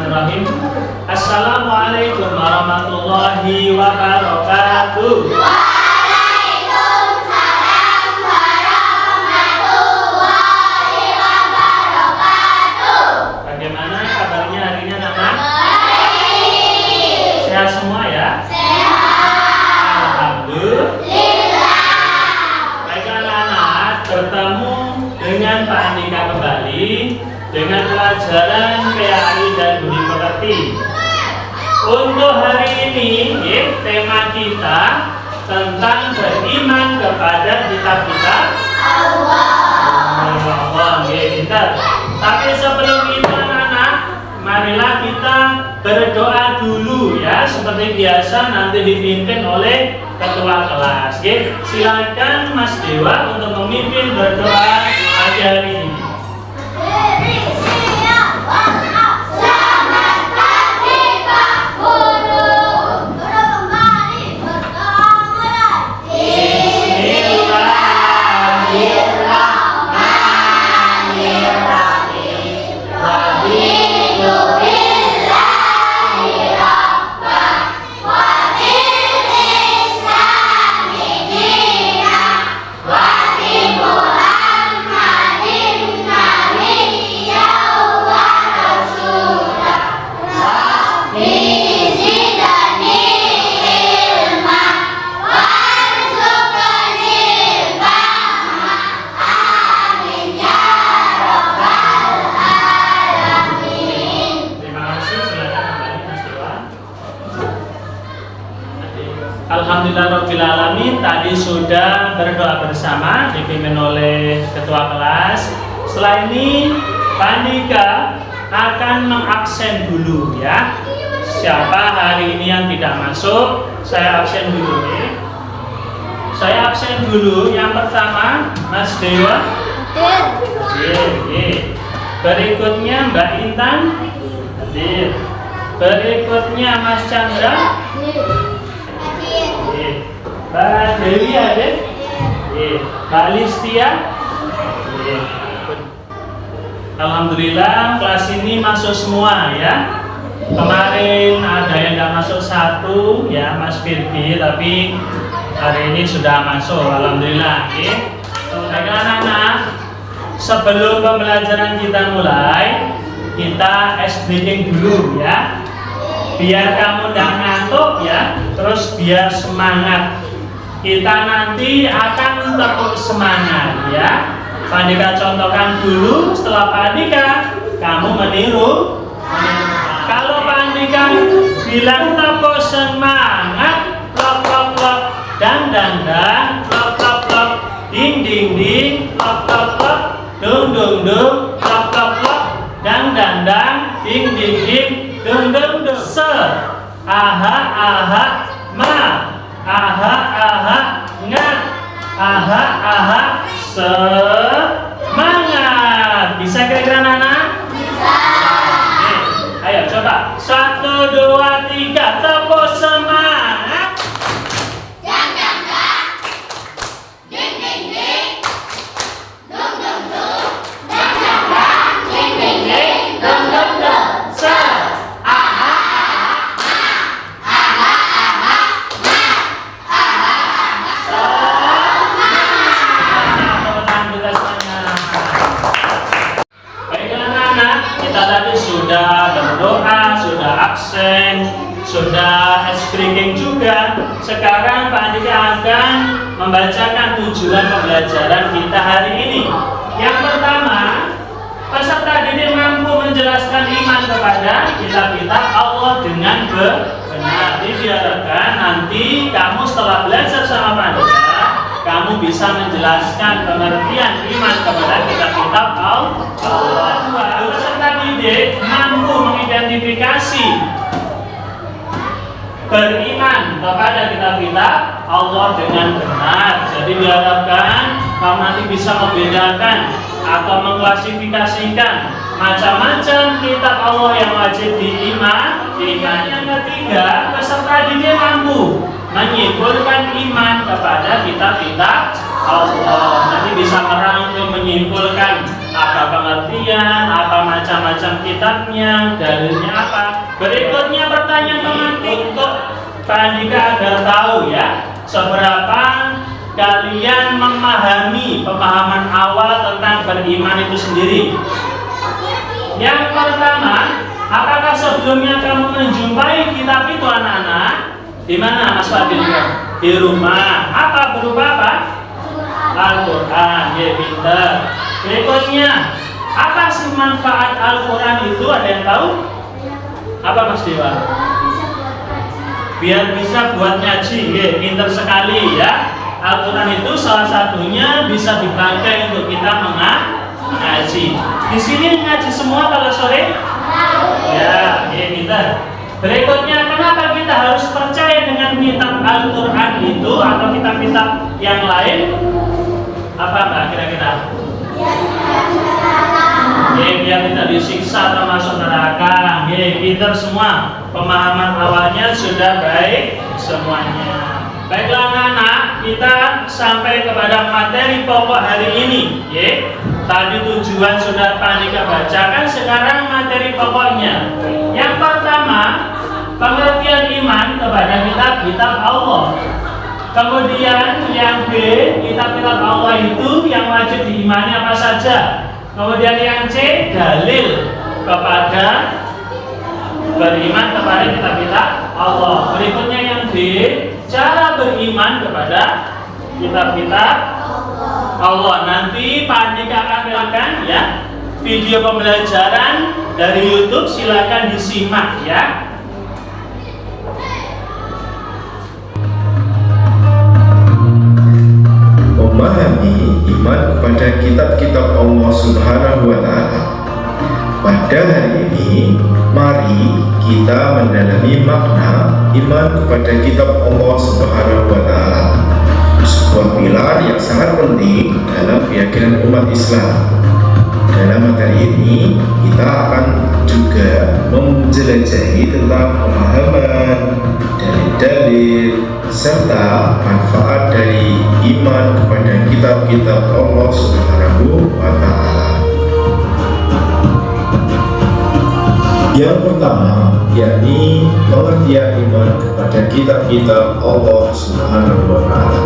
Bismillahirrahmanirrahim. Assalamualaikum warahmatullahi wabarakatuh. Waalaikumsalam warahmatullahi wabarakatuh. Bagaimana kabarnya hari ini anak-anak? Baik. Sehat semua ya? Sehat. Alhamdulillah. Baiklah anak-anak, bertemu dengan Pak Andika kembali dengan pelajaran PAI dan Budi Pekerti. Untuk hari ini, tema kita tentang beriman kepada kitab-kitab Allah. Pintar. Tapi sebelum itu anak-anak, marilah kita berdoa dulu ya, seperti biasa nanti dipimpin oleh ketua kelas. Silakan Mas Dewa untuk memimpin berdoa pagi hari ini. Selamat pagi Pak Guru. Guru kembali berdoa mulai. Bismillahirrahmanirrahim. Raditu billahi rabban wa bil islami dinan wa bi Muhammadin nabiyyan wa rasulah. Rabbi zidni ilman warzuqni fahma. Amin ya rabbal alamin. Terima kasih, silakan kembali Mas Dewa. Alhamdulillahirabbil alamin. Tadi sudah berdoa bersama dipimpin oleh ketua kelas. Setelah ini Pak Andika akan mengabsen dulu ya. Siapa hari ini yang tidak masuk, saya absen dulu ya. Saya absen dulu. Yang pertama Mas Dewa. Hadir. Berikutnya Mbak Intan. Hadir. Berikutnya Mas Chandra. Hadir. Mbak Dewi hadir. Hadir. Mbak Listia. Hadir. Alhamdulillah kelas ini masuk semua ya. Kemarin ada yang nggak masuk satu ya, Mas Firdi, tapi hari ini sudah masuk. Alhamdulillah. Baiklah anak-anak, sebelum pembelajaran kita mulai, kita ice breaking dulu ya. Biar kamu nggak ngantuk ya, terus biar semangat. Kita nanti akan tepuk semangat ya. Pak Andika contohkan dulu, setelah Pak Andika kamu meniru. Kalau Pak Andika bilang tepuk semangat, plok plok plok, dang dang dang, plok plok plok, ding ding ding, plok plok plok, dung dung dung, plok plok plok, dang dang dang, ding ding ding, dung dung dung. Se, aha aha, ma, aha aha, nga, aha aha, semangat. Bisa kira-kira anak-anak? Bisa. Ayo coba 1, 2, 3 tepuk semangat. Jang jang jang. Ding ding ding. Dung dung dung. Jang jang jang. Ding ding ding. Dung dung dung. Se, Aha aha ma. Aha aha ma. Aha aha tepuk tangan kita semangat. Baiklah anak-anak, kita tadi sudah berdoa, sudah absen, sudah ice breaking juga. Sekarang Pak Andika akan membacakan tujuan pembelajaran kita hari ini. Yang pertama, peserta didik mampu menjelaskan iman kepada kitab-kitab Allah dengan benar. Jadi diharapkan nanti kamu setelah belajar sama Pak Andika, kamu bisa menjelaskan pengertian iman kepada kitab-kitab Allah. Peserta didik mampu mengidentifikasi beriman kepada kitab-kitab Allah dengan benar. Jadi diharapkan kamu nanti bisa membedakan atau mengklasifikasikan macam-macam kitab Allah yang wajib diimani. Yang ketiga, peserta didik mampu menyimpulkan iman kepada kitab-kitab Allah. Nanti bisa merangkum menyimpulkan apa pengertian, apa macam-macam kitabnya, dalilnya apa. Berikutnya pertanyaan pemantik untuk Pak Andika agar tahu ya, seberapa kalian memahami pemahaman awal tentang beriman itu sendiri. Yang pertama, apakah sebelumnya kamu menjumpai kitab itu anak-anak? Di mana Mas Fadil? Di rumah. Apa berupa apa? Al-Quran. Ya, pintar. Berikutnya, apa sih manfaat Al-Quran itu? Ada yang tahu? Apa Mas Dewa? Biar bisa buat ngaji. Ya, pintar sekali ya. Al-Quran itu salah satunya bisa dipakai untuk kita mengaji. Di sini ngaji semua kalau sore? Ya, pintar. Berikutnya, kenapa kita harus percaya dengan kitab Al-Quran itu atau kitab-kitab yang lain? Apa Mbak kira-kira? Biar tidak disiksa atau masuk neraka. Pintar semua. Pemahaman awalnya sudah baik semuanya. Baiklah anak-anak, kita sampai kepada materi pokok hari ini. Tadi tujuan sudah Pak Andika bacakan, sekarang materi pokoknya. Yang pertama, pengertian iman kepada kitab-kitab Allah. Kemudian yang B, kitab-kitab Allah itu yang wajib diimani apa saja. Kemudian yang C, dalil kepada beriman kepada kitab-kitab Allah. Berikutnya yang D, cara beriman kepada kitab-kitab Allah. Nanti Pak Andika akan silakan ya video pembelajaran dari YouTube, silakan disimak ya. Memahami iman kepada kitab-kitab Allah Subhanahu wa Ta'ala. Pada hari ini, mari kita mendalami makna iman kepada kitab Allah Subhanahu wa Ta'ala, sebuah pilar yang sangat penting dalam keyakinan umat Islam. Dalam materi ini, kita akan juga menjelajahi tentang pemahaman, dalil-dalil, serta manfaat dari iman kepada kitab-kitab Allah Subhanahu wa Ta'ala. Yang pertama, yakni pengertian iman kepada kitab-kitab Allah Subhanahu wa Ta'ala.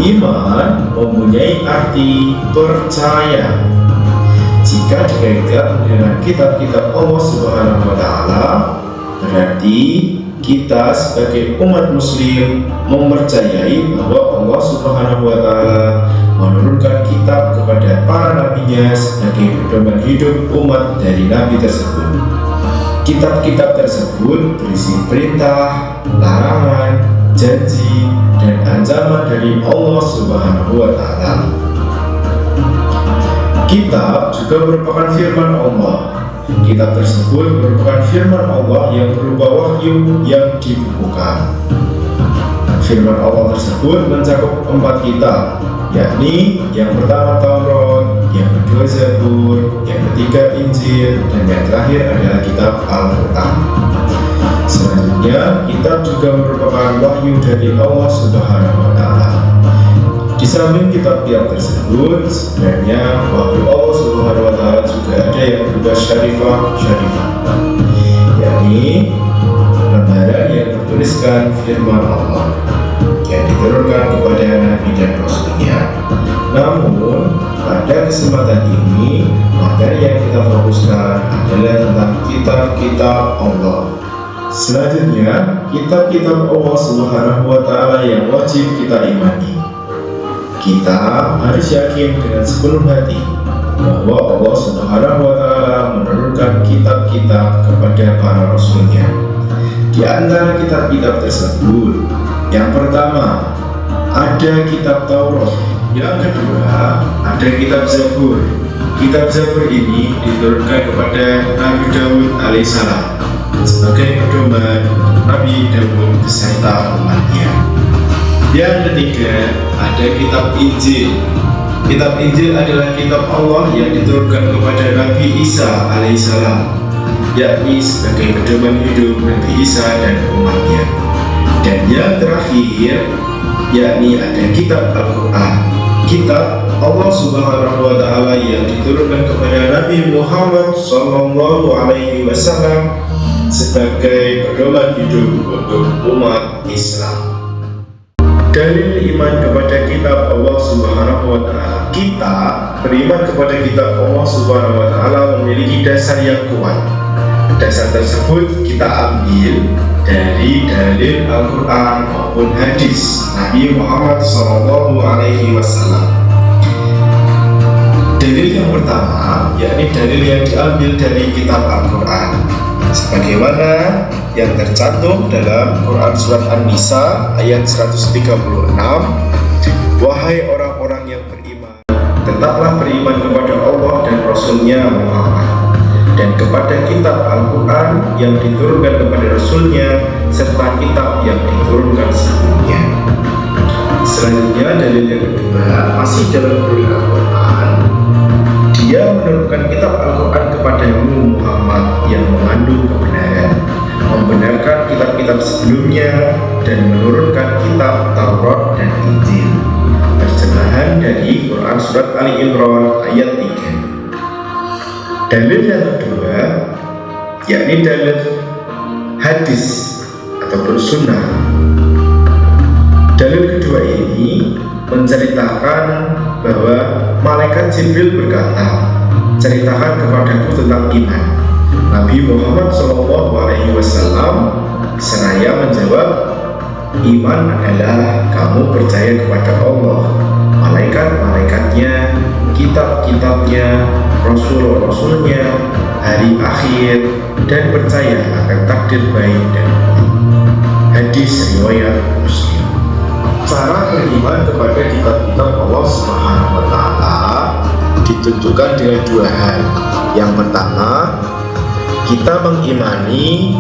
Iman mempunyai arti percaya. Jika dikaitkan dengan kitab-kitab Allah Subhanahu wa Ta'ala, berarti kita sebagai umat muslim mempercayai bahwa Allah Subhanahu wa Ta'ala menurunkan kitab kepada para nabinya sebagai pedoman hidup umat dari nabi tersebut. Kitab-kitab tersebut berisi perintah, larangan, janji, dan ancaman dari Allah Subhanahu wa Ta'ala. Kitab juga merupakan firman Allah. Kitab tersebut merupakan firman Allah yang berupa wahyu yang dibukukan. Firman Allah tersebut mencakup 4 kitab, yakni yang pertama Taurat, yang kedua Zabur, yang ketiga Injil, dan yang terakhir adalah kitab Al-Quran. Selanjutnya, kitab juga merupakan wahyu dari Allah Subhanahu wa Ta'ala. Di samping kitab-kitab tersebut, sebenarnya wahyu Allah Subhanahu wa Ta'ala juga ada yang berupa syarifah, yakni lembaran yang bertuliskan firman Allah yang diturunkan kepada Nabi dan Rasulnya. Namun, pada kesempatan ini, materi yang kita fokuskan adalah tentang kitab-kitab Allah. Selanjutnya, kitab-kitab Allah Subhanahu wa Ta'ala yang wajib kita imani. Kita harus yakin dengan sepenuh hati bahwa Allah Subhanahu wa Ta'ala menurunkan kitab-kitab kepada para rasulnya. Di antara kitab-kitab tersebut, yang pertama ada kitab Taurat, yang kedua ada kitab Zabur. Kitab Zabur ini diturunkan kepada Nabi Daud alaihissalam sebagai pedoman Nabi Daud beserta umatnya. Yang ketiga ada kitab Injil. Kitab Injil adalah kitab Allah yang diturunkan kepada Nabi Isa alaihissalam, yakni sebagai pedoman hidup Nabi Isa dan umatnya. Dan yang terakhir yakni ada kitab Al-Quran. kitab Allah Subhanahu wa Ta'ala yang diturunkan kepada Nabi Muhammad Sallallahu Alaihi Wasallam sebagai pedoman hidup untuk umat Islam. Dalil iman kepada kitab Allah Subhanahu wa Ta'ala. Kita beriman kepada kitab Allah Subhanahu wa Ta'ala memiliki dasar yang kuat. Dasar tersebut kita ambil dari dalil Al-Quran maupun hadis Nabi Muhammad Sallallahu Alaihi Wasallam. Dalil yang pertama yakni dalil yang diambil dari kitab Al-Quran, sebagaimana yang tercantum dalam Quran Surat An-Nisa ayat 136. Wahai orang-orang yang beriman, tetaplah beriman kepada Allah dan Rasul-Nya Muhammad, dan kepada kitab Al-Quran yang diturunkan kepada Rasul-Nya, serta kitab yang diturunkan sebelumnya. Selanjutnya dalil yang kedua masih dalam dalil Al-Quran. Dia menurunkan kitab Al-Quran kepadamu Muhammad yang mengandung kebenaran, membenarkan kitab-kitab sebelumnya, dan menurunkan kitab Taurat dan Injil. Terjemahan dari Quran Surat Ali Imran ayat 3. Dalil yang kedua yakni dalil hadis ataupun sunnah. Dalil kedua ini menceritakan bahwa malaikat Jibril berkata, ceritakan kepadaku tentang iman. Nabi Muhammad SAW seraya menjawab, iman adalah kamu percaya kepada Allah, malaikat-malaikatnya, kitab-kitabnya, rasul-rasulnya, hari akhir, dan percaya akan takdir baik dan buruk. Hadis riwayat Muslim. Cara beriman kepada kitab-kitab Allah Subhanahu wa Ta'ala ditunjukkan dengan dua hal. Yang pertama, kita mengimani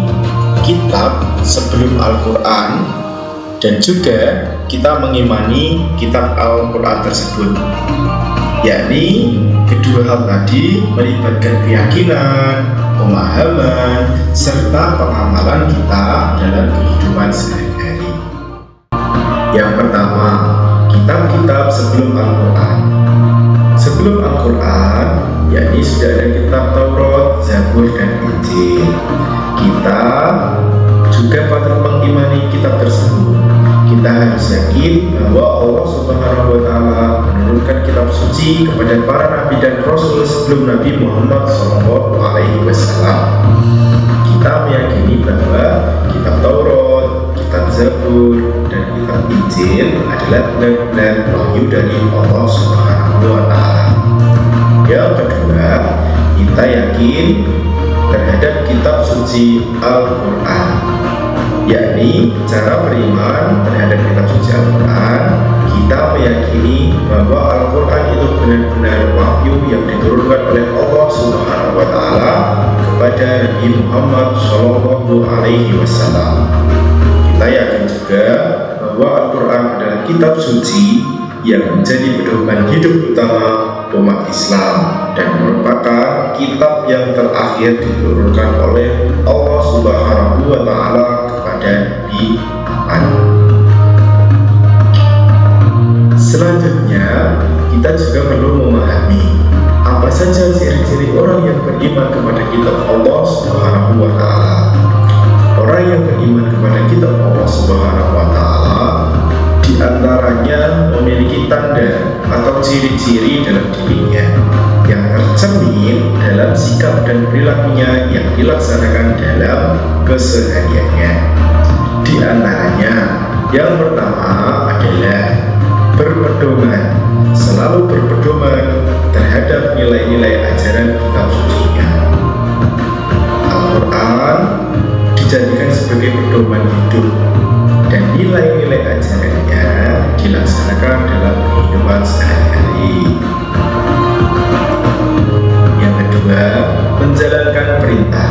kitab sebelum Al-Quran, dan juga kita mengimani kitab Al-Quran tersebut. Yakni kedua hal tadi melibatkan keyakinan, pemahaman, serta pengamalan kita dalam kehidupan sehari-hari. Yang pertama, kitab-kitab sebelum Al-Quran. Sebelum Al-Quran, yakni sudah ada kitab Taurat, Zabur, dan Injil. Kita juga patut mengimani kitab tersebut. Kita harus yakin bahwa Allah Subhanahu wa Ta'ala menurunkan kitab suci kepada para nabi dan rasul sebelum Nabi Muhammad SAW. Kita meyakini bahwa kitab Taurat, kitab Zabur, dan kitab Injil adalah benar-benar wahyu dari Allah Subhanahu wa Ta'ala. Yang kedua, kita yakin terhadap kitab suci Al-Quran, yakni cara beriman terhadap kitab suci Al-Quran. Kita meyakini bahwa Al-Quran itu benar-benar wahyu yang diturunkan oleh Allah Subhanahu wa Ta'ala kepada Nabi Muhammad Shallallahu Alaihi Wasallam. Kita yakin juga bahwa Al-Quran adalah kitab suci yang menjadi pedoman hidup utama umat Islam dan merupakan kitab yang terakhir diturunkan oleh Allah Subhanahu wa Ta'ala kepada Nabi Muhammad. Selanjutnya, kita juga perlu memahami apa saja ciri-ciri orang yang beriman kepada kitab Allah Subhanahu wa Ta'ala. Orang yang beriman kepada kitab Allah Subhanahu wa Ta'ala di antaranya memiliki tanda atau ciri-ciri dalam dirinya yang tercermin dalam sikap dan perilakunya yang dilaksanakan dalam kesehariannya. Di antaranya, yang pertama adalah berpedoman, selalu berpedoman terhadap nilai-nilai ajaran kitab sucinya. Al-Quran dijadikan sebagai pedoman hidup, dan nilai-nilai ajarannya dilaksanakan dalam kehidupan sehari-hari. Yang kedua, menjalankan perintah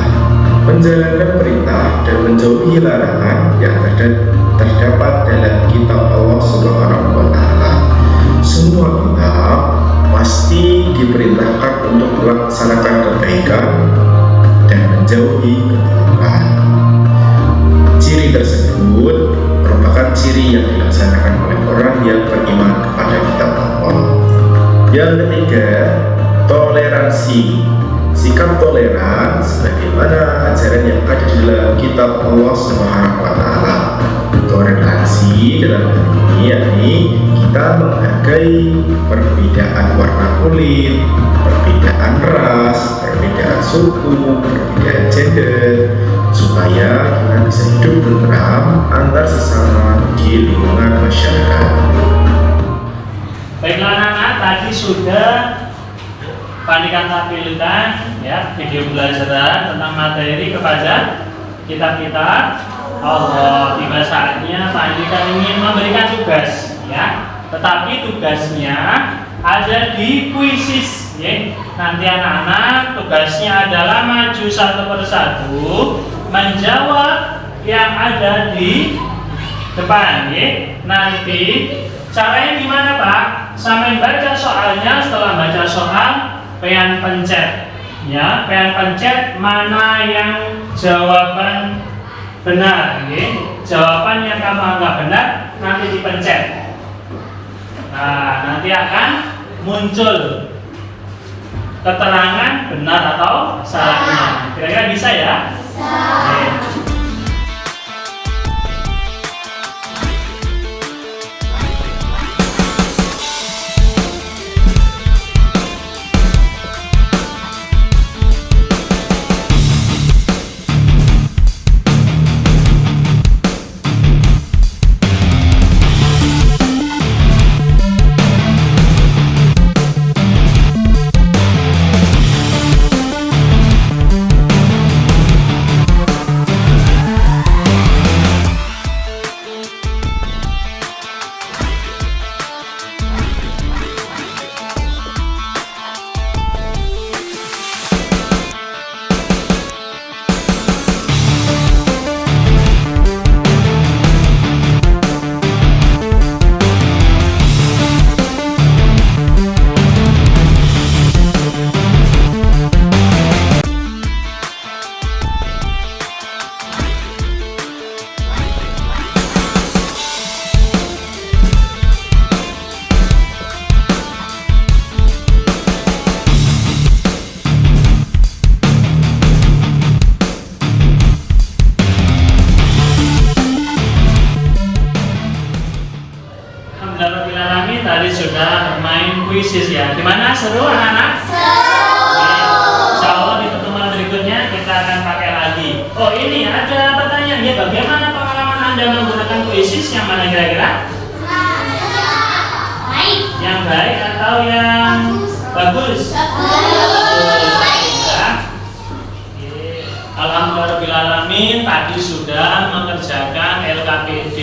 dan menjauhi larangan yang terdapat dalam kitab Allah Subhanahu wa Ta'ala. Semua kitab pasti diperintahkan untuk melaksanakan kebaikan dan menjauhi keburukan. Ciri tersebut merupakan ciri yang dilaksanakan oleh orang yang beriman kepada kitab Allah. toleransi. Sikap toleran sebagaimana ajaran yang ada di dalam kitab Allah Subhanahu wa taala. Toleransi dalam hal ini yakni kita menghargai perbedaan warna kulit, perbedaan ras, perbedaan suku, perbedaan gender, supaya kita bisa hidup tentram antar sesama di lingkungan masyarakat. Baiklah anak-anak, tadi sudah Pandika tampilkan ya video pembelajaran tentang materi kepada kitab-kitab Allah. Tiba saatnya Pandika ingin memberikan tugas ya, tetapi tugasnya ada di kuisis ya. Nanti anak-anak tugasnya adalah maju satu persatu menjawab yang ada di depan ya. Nanti caranya gimana Pak? Sampai baca soalnya, setelah baca soal pengen pencet ya, pengen pencet mana yang jawaban benar ya. Jawaban yang kamu anggap benar nanti dipencet. Nah, nanti akan muncul keterangan benar atau salahnya. Kira-kira bisa ya? Oke. Tadi sudah bermain kuisis ya. Gimana, seru anak-anak? Seru. Insya Allah di pertemuan berikutnya kita akan pakai lagi. Oh ini ada pertanyaan ya, bagaimana pengalaman Anda menggunakan kuisis? Yang mana kira-kira? Baik. Yang baik atau yang bagus? Alhamdulillahirrahmanirrahim, tadi sudah mengerjakan LKPD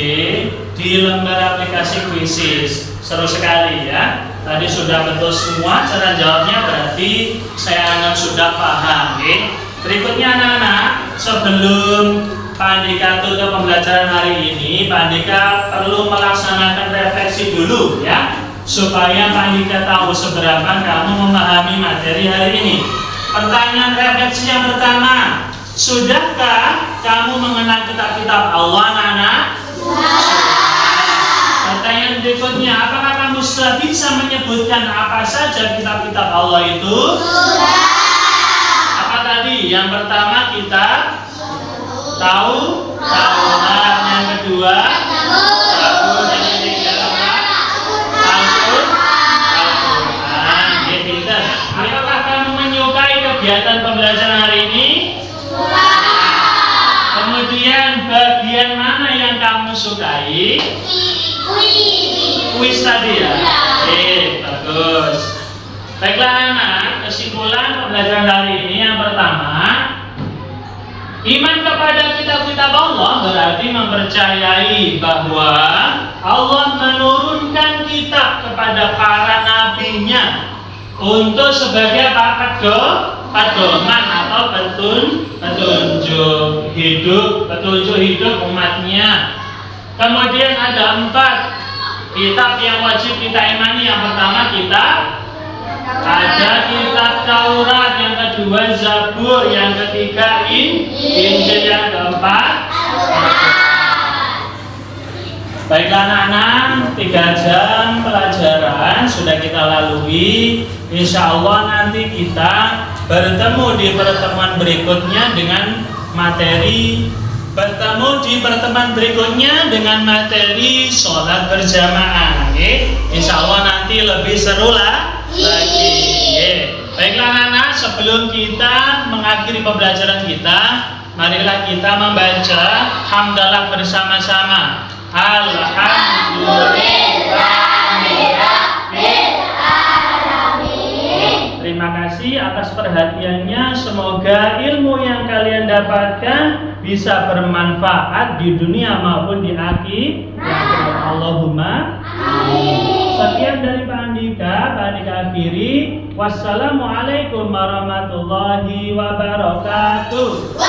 di lembar aplikasi kuisis. Seru sekali ya. Tadi sudah betul semua, cara jawabnya berarti saya anggap sudah paham. Berikutnya anak-anak, sebelum Pandika tutup pembelajaran hari ini, Pandika perlu melaksanakan refleksi dulu ya, supaya Pandika tahu seberapa kamu memahami materi hari ini. Pertanyaan refleksi yang pertama, sudahkah kamu mengenal kitab-kitab Allah, anak-anak? Pertanyaan berikutnya, apakah kamu sudah bisa menyebutkan apa saja kitab-kitab Allah itu? Sudah. Apa tadi? Yang pertama kita tahu, Taurat. Yang kedua, Zabur. Yang ketiga, Al-Quran. Ya, pintar. Apakah kamu menyukai kegiatan pembelajaran hari ini? Kemudian bagian mana yang kamu sukai? Kuis tadi ya? Bagus. Baiklah anak, kesimpulan pembelajaran hari ini yang pertama, iman kepada kitab-kitab Allah berarti mempercayai bahwa Allah menurunkan kitab kepada para nabinya untuk sebagai pedoman atau petunjuk hidup umatnya. Kemudian ada 4 kitab yang wajib kita imani. Yang pertama ada kitab Taurat, yang kedua Zabur, yang ketiga Injil, yang keempat Baiklah anak-anak, 3 jam pelajaran sudah kita lalui. Insya Allah nanti kita bertemu di pertemuan berikutnya dengan materi sholat berjamaah. Insya Allah nanti lebih seru lagi. Baiklah anak-anak, sebelum kita mengakhiri pembelajaran kita, marilah kita membaca hamdalah bersama-sama. Alhamdulillahirrahmanirrahim. Terima kasih atas perhatiannya. Semoga ilmu yang kalian dapatkan bisa bermanfaat di dunia maupun di akhirat. Allahumma amin. Sekian dari Pak Andika akhiri. Wassalamualaikum warahmatullahi wabarakatuh.